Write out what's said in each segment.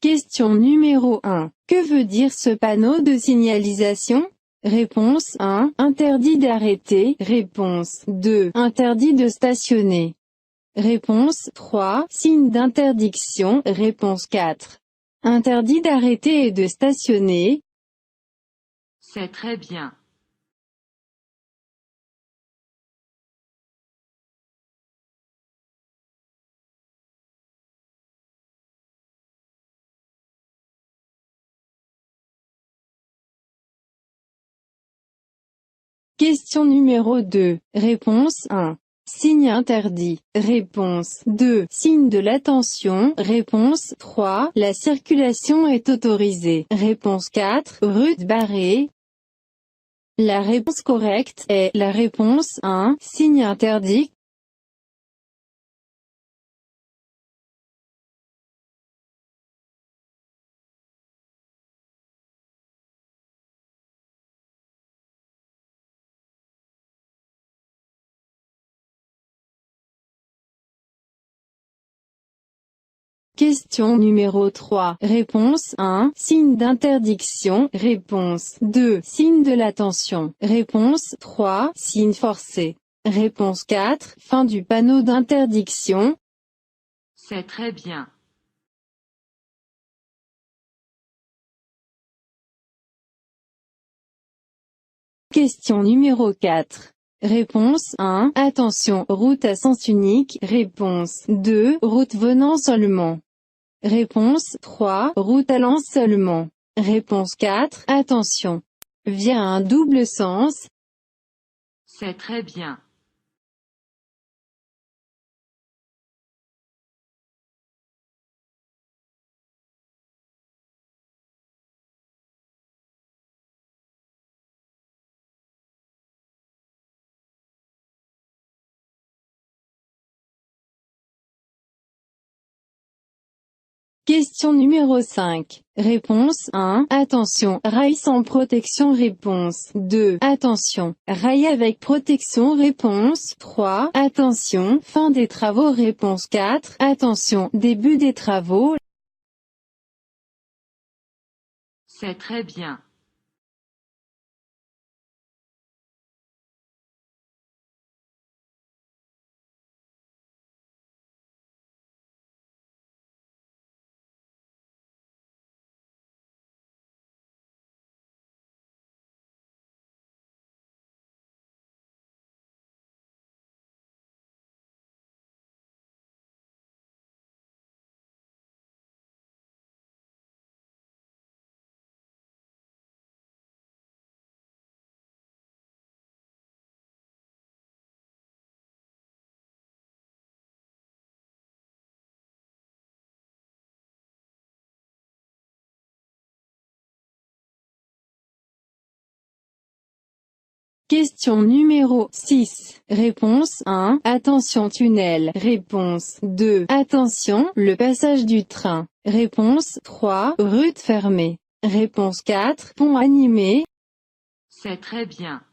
Question numéro 1. Que veut dire ce panneau de signalisation? Réponse 1. Interdit d'arrêter. Réponse 2. Interdit de stationner. Réponse 3. Signe d'interdiction. Réponse 4. Interdit d'arrêter et de stationner. C'est très bien. Question numéro 2. Réponse 1. Signe interdit. Réponse 2. Signe de l'attention. Réponse 3. La circulation est autorisée. Réponse 4. Route barrée. La réponse correcte est la réponse 1. Signe interdit. Question numéro 3. Réponse 1. Signe d'interdiction. Réponse 2. Signe de l'attention. Réponse 3. Signe forcé. Réponse 4. Fin du panneau d'interdiction. C'est très bien. Question numéro 4. Réponse 1. Attention, route à sens unique. Réponse 2. Route venant seulement. Réponse 3. Route allant seulement. Réponse 4. Attention. Via un double sens. C'est très bien. Question numéro 5. Réponse 1. Attention, rail sans protection. Réponse 2. Attention, rail avec protection. Réponse 3. Attention, fin des travaux. Réponse 4. Attention, début des travaux. C'est très bien. Question numéro 6. Réponse 1. Attention tunnel. Réponse 2. Attention, le passage du train. Réponse 3. Route fermée. Réponse 4. Pont animé. C'est très bien.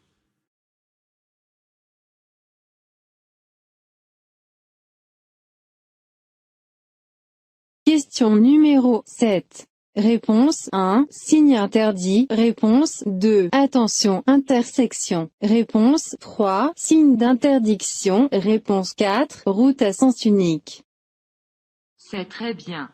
Question numéro 7. Réponse 1. Signe interdit. Réponse 2. Attention, intersection. Réponse 3. Signe d'interdiction. Réponse 4. Route à sens unique. C'est très bien.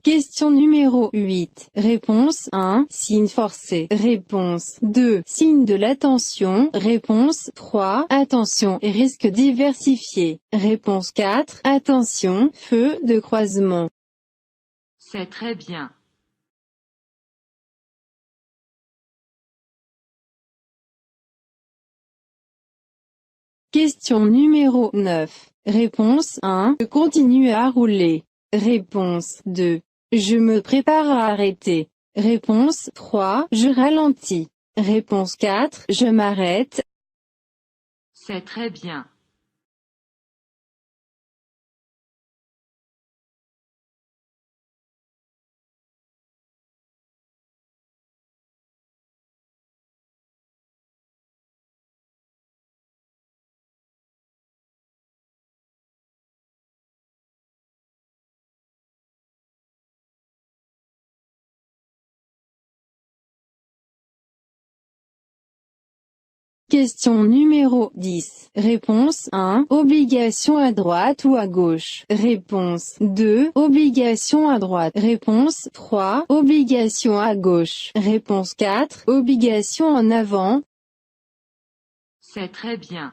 Question numéro 8. Réponse 1. Signe forcé. Réponse 2. Signe de l'attention. Réponse 3. Attention et risque diversifié. Réponse 4. Attention, feu de croisement. C'est très bien. Question numéro 9. Réponse 1. Continue à rouler. Réponse 2. Je me prépare à arrêter. Réponse 3. Je ralentis. Réponse 4. Je m'arrête. C'est très bien. Question numéro 10. Réponse 1. Obligation à droite ou à gauche. Réponse 2. Obligation à droite. Réponse 3. Obligation à gauche. Réponse 4. Obligation en avant. C'est très bien.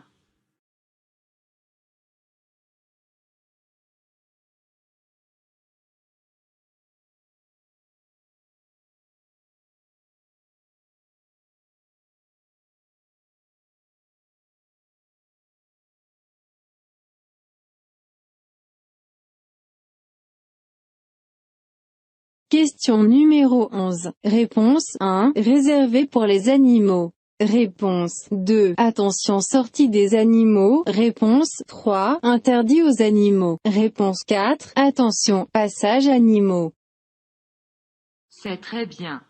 Question numéro 11. Réponse 1. Réservé pour les animaux. Réponse 2. Attention sortie des animaux. Réponse 3. Interdit aux animaux. Réponse 4. Attention, passage animaux. C'est très bien.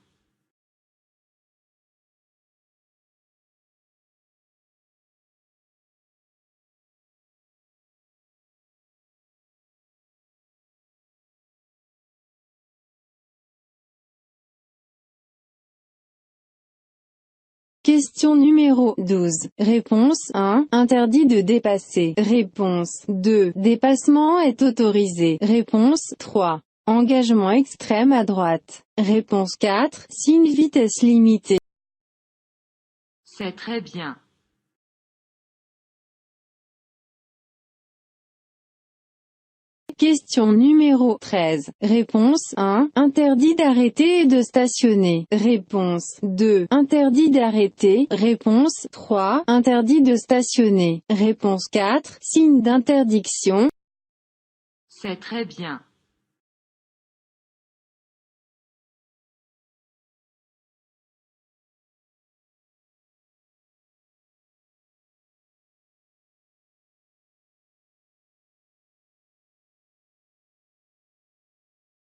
Question numéro 12. Réponse 1. Interdit de dépasser. Réponse 2. Dépassement est autorisé. Réponse 3. Engagement extrême à droite. Réponse 4. Signe vitesse limitée. C'est très bien. Question numéro 13. Réponse 1. Interdit d'arrêter et de stationner. Réponse 2. Interdit d'arrêter. Réponse 3. Interdit de stationner. Réponse 4. Signe d'interdiction. C'est très bien.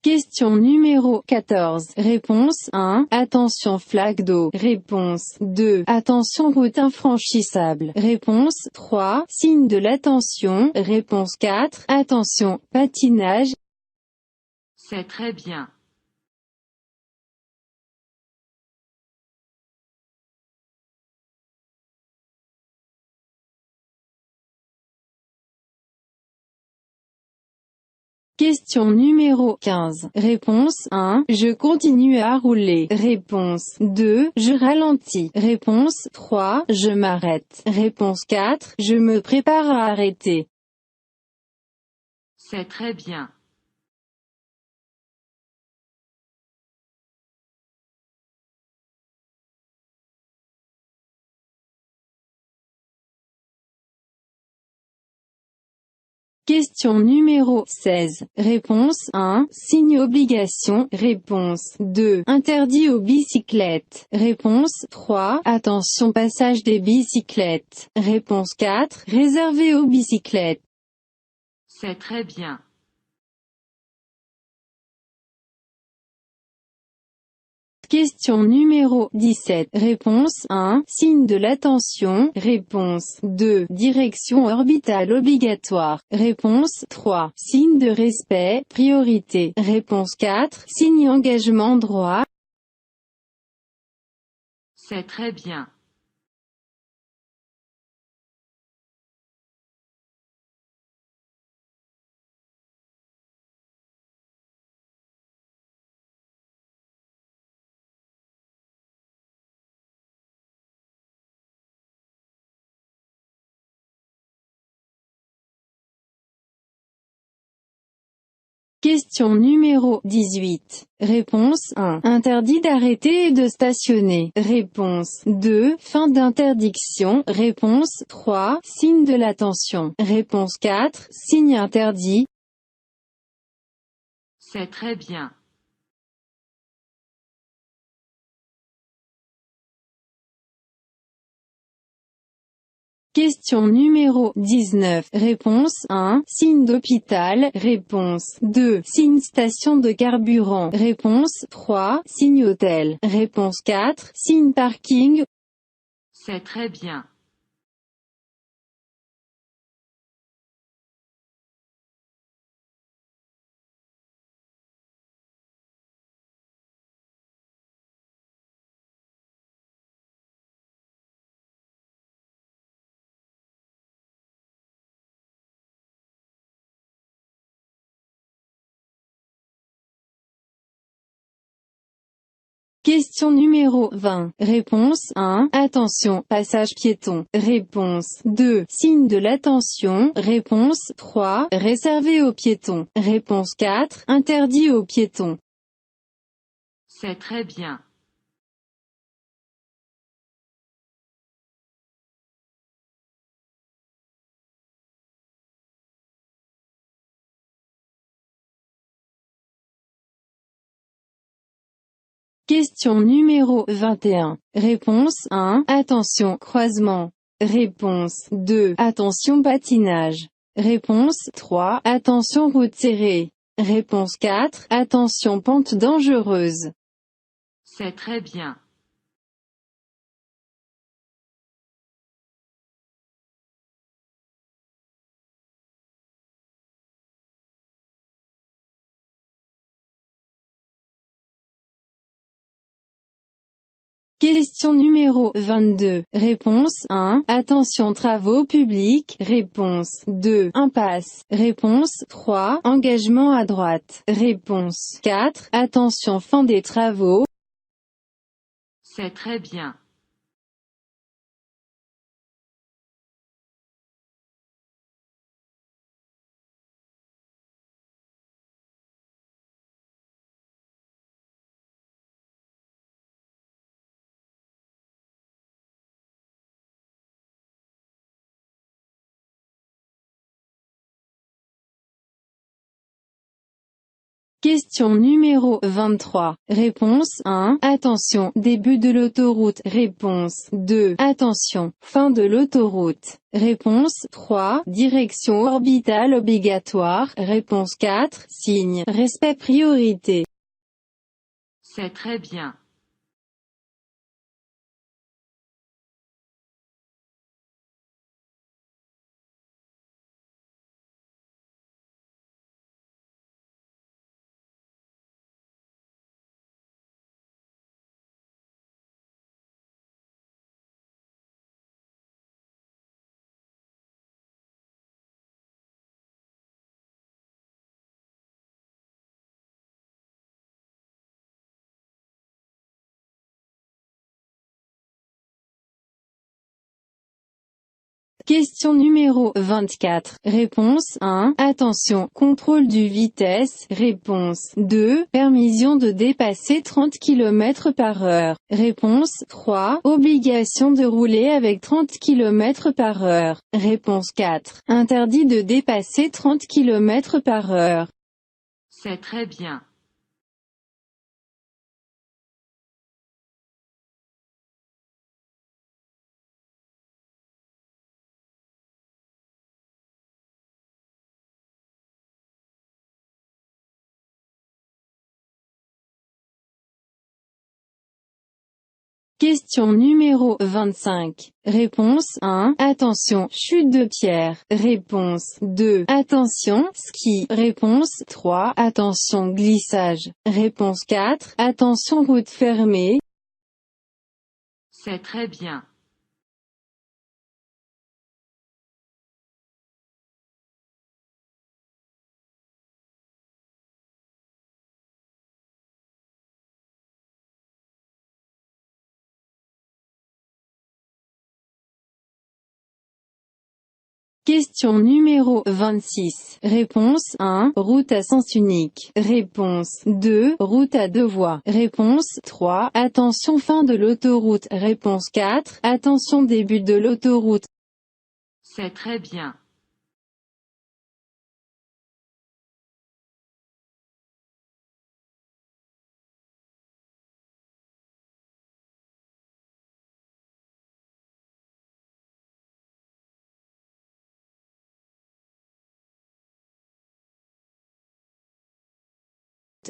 Question numéro 14. Réponse 1. Attention flaque d'eau. Réponse 2. Attention route infranchissable. Réponse 3. Signe de l'attention. Réponse 4. Attention, patinage. C'est très bien. Question numéro 15. Réponse 1. Je continue à rouler. Réponse 2. Je ralentis. Réponse 3. Je m'arrête. Réponse 4. Je me prépare à arrêter. C'est très bien. Question numéro 16. Réponse 1. Signe obligation. Réponse 2. Interdit aux bicyclettes. Réponse 3. Attention passage des bicyclettes. Réponse 4. Réservé aux bicyclettes. C'est très bien. Question numéro 17. Réponse 1. Signe de l'attention. Réponse 2. Direction orbitale obligatoire. Réponse 3. Signe de respect, priorité. Réponse 4. Signe engagement droit. C'est très bien. Question numéro 18. Réponse 1. Interdit d'arrêter et de stationner. Réponse 2. Fin d'interdiction. Réponse 3. Signe de l'attention. Réponse 4. Signe interdit. C'est très bien. Question numéro 19. Réponse 1. Signe d'hôpital. Réponse 2. Signe station de carburant. Réponse 3. Signe hôtel. Réponse 4. Signe parking. C'est très bien. Question numéro 20. Réponse 1. Attention, passage piéton. Réponse 2. Signe de l'attention. Réponse 3. Réservé aux piétons. Réponse 4. Interdit aux piétons. C'est très bien. Question numéro 21. Réponse 1. Attention, croisement. Réponse 2. Attention, patinage. Réponse 3. Attention, route serrée. Réponse 4. Attention, pente dangereuse. C'est très bien. Question numéro 22. Réponse 1. Attention, travaux publics. Réponse 2. Impasse. Réponse 3. Engagement à droite. Réponse 4. Attention, fin des travaux. C'est très bien. Question numéro 23. Réponse 1. Attention, début de l'autoroute. Réponse 2. Attention, fin de l'autoroute. Réponse 3. Direction orbitale obligatoire. Réponse 4. Signe, respect priorité. C'est très bien. Question numéro 24. Réponse 1. Attention, contrôle du vitesse. Réponse 2. Permission de dépasser 30 km par heure. Réponse 3. Obligation de rouler avec 30 km par heure. Réponse 4. Interdit de dépasser 30 km par heure. C'est très bien. Question numéro 25. Réponse 1. Attention, chute de pierre. Réponse 2. Attention, ski. Réponse 3. Attention, glissage. Réponse 4. Attention, route fermée. C'est très bien. Question numéro 26. Réponse 1. Route à sens unique. Réponse 2. Route à deux voies. Réponse 3. Attention, fin de l'autoroute. Réponse 4. Attention, début de l'autoroute. C'est très bien.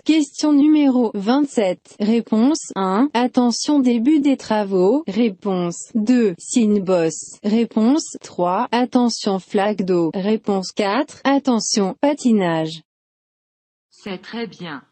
Question numéro 27. Réponse 1. Attention début des travaux. Réponse 2. Signe bosse. Réponse 3. Attention flaque d'eau. Réponse 4. Attention patinage. C'est très bien.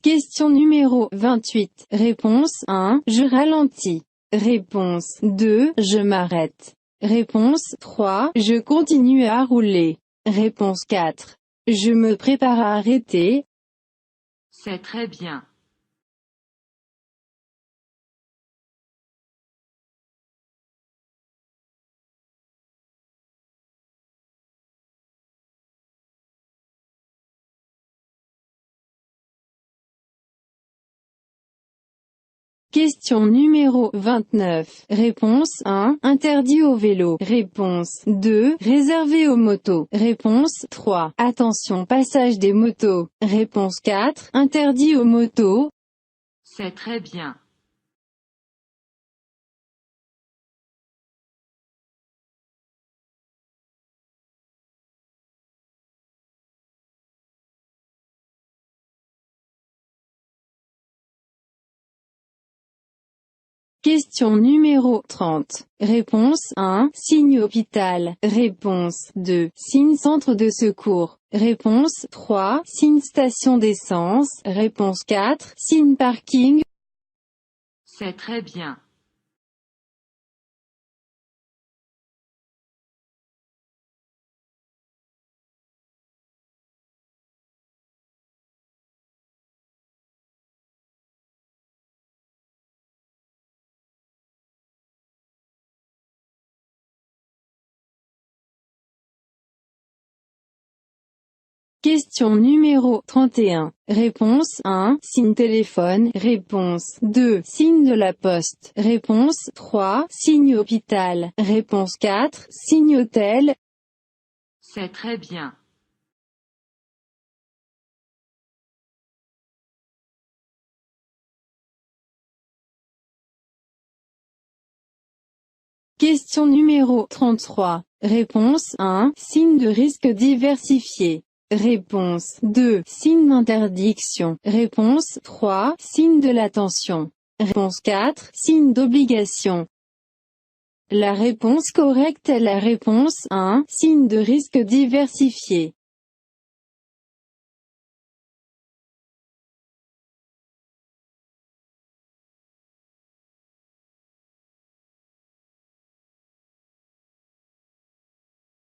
Question numéro 28. Réponse 1. Je ralentis. Réponse 2. Je m'arrête. Réponse 3. Je continue à rouler. Réponse 4. Je me prépare à arrêter. C'est très bien. Question numéro 29. Réponse 1. Interdit au vélo. Réponse 2. Réservé aux motos. Réponse 3. Attention passage des motos. Réponse 4. Interdit aux motos. C'est très bien. Question numéro 30. Réponse 1. Signe hôpital. Réponse 2. Signe centre de secours. Réponse 3. Signe station d'essence. Réponse 4. Signe parking. C'est très bien. Question numéro 31. Réponse 1. Signe téléphone. Réponse 2. Signe de la poste. Réponse 3. Signe hôpital. Réponse 4. Signe hôtel. C'est très bien. Question numéro 33. Réponse 1. Signe de risque diversifié. Réponse 2. Signe d'interdiction. Réponse 3. Signe de l'attention. Réponse 4. Signe d'obligation. La réponse correcte est la réponse 1. Signe de risque diversifié.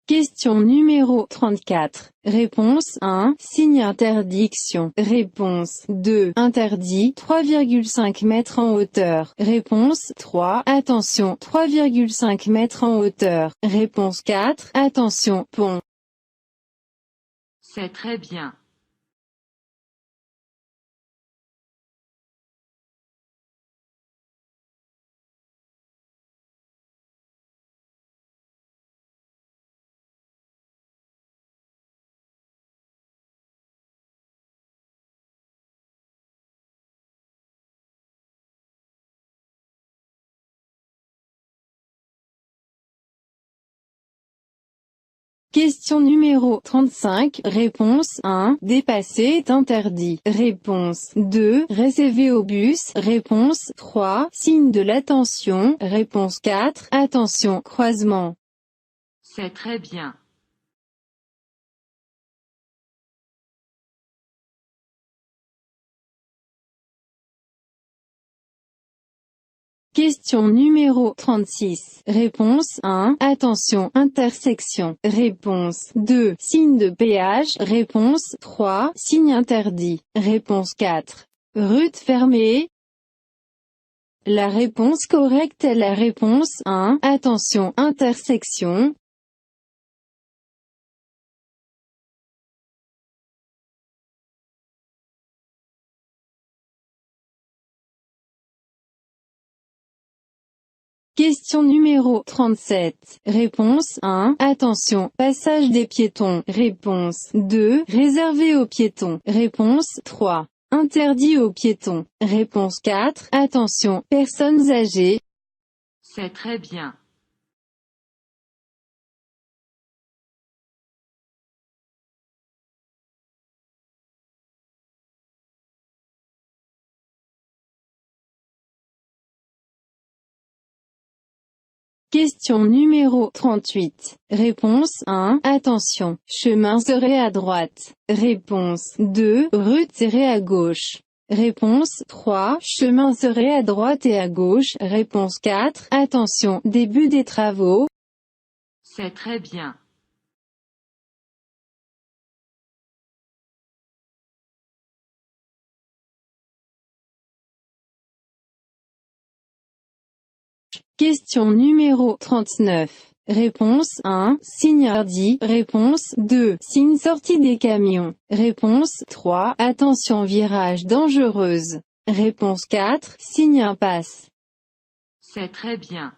Question numéro 34. Réponse 1. Signe interdiction. Réponse 2. Interdit. 3,5 mètres en hauteur. Réponse 3. Attention. 3,5 mètres en hauteur. Réponse 4. Attention. Pont. C'est très bien. Question numéro 35. Réponse 1. Dépasser est interdit. Réponse 2. Réservé au bus. Réponse 3. Signe de l'attention. Réponse 4. Attention, croisement. C'est très bien. Question numéro 36. Réponse 1. Attention, intersection. Réponse 2. Signe de péage. Réponse 3. Signe interdit. Réponse 4. Route fermée. La réponse correcte est la réponse 1. Attention, intersection. Question numéro 37. Réponse 1. Attention, passage des piétons. Réponse 2. Réservé aux piétons. Réponse 3. Interdit aux piétons. Réponse 4. Attention, personnes âgées. C'est très bien. Question numéro 38. Réponse 1. Attention, chemin serré à droite. Réponse 2. Rue tirée à gauche. Réponse 3. Chemin serré à droite et à gauche. Réponse 4. Attention, début des travaux. C'est très bien. Question numéro 39. Réponse 1. Signe interdit. Réponse 2. Signe sortie des camions. Réponse 3. Attention virage dangereuse. Réponse 4. Signe impasse. C'est très bien.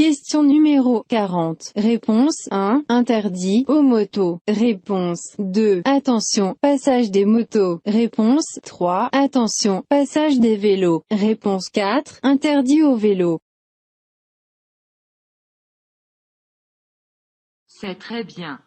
Question numéro 40. Réponse 1. Interdit aux motos. Réponse 2. Attention, passage des motos. Réponse 3. Attention, passage des vélos. Réponse 4. Interdit aux vélos. C'est très bien.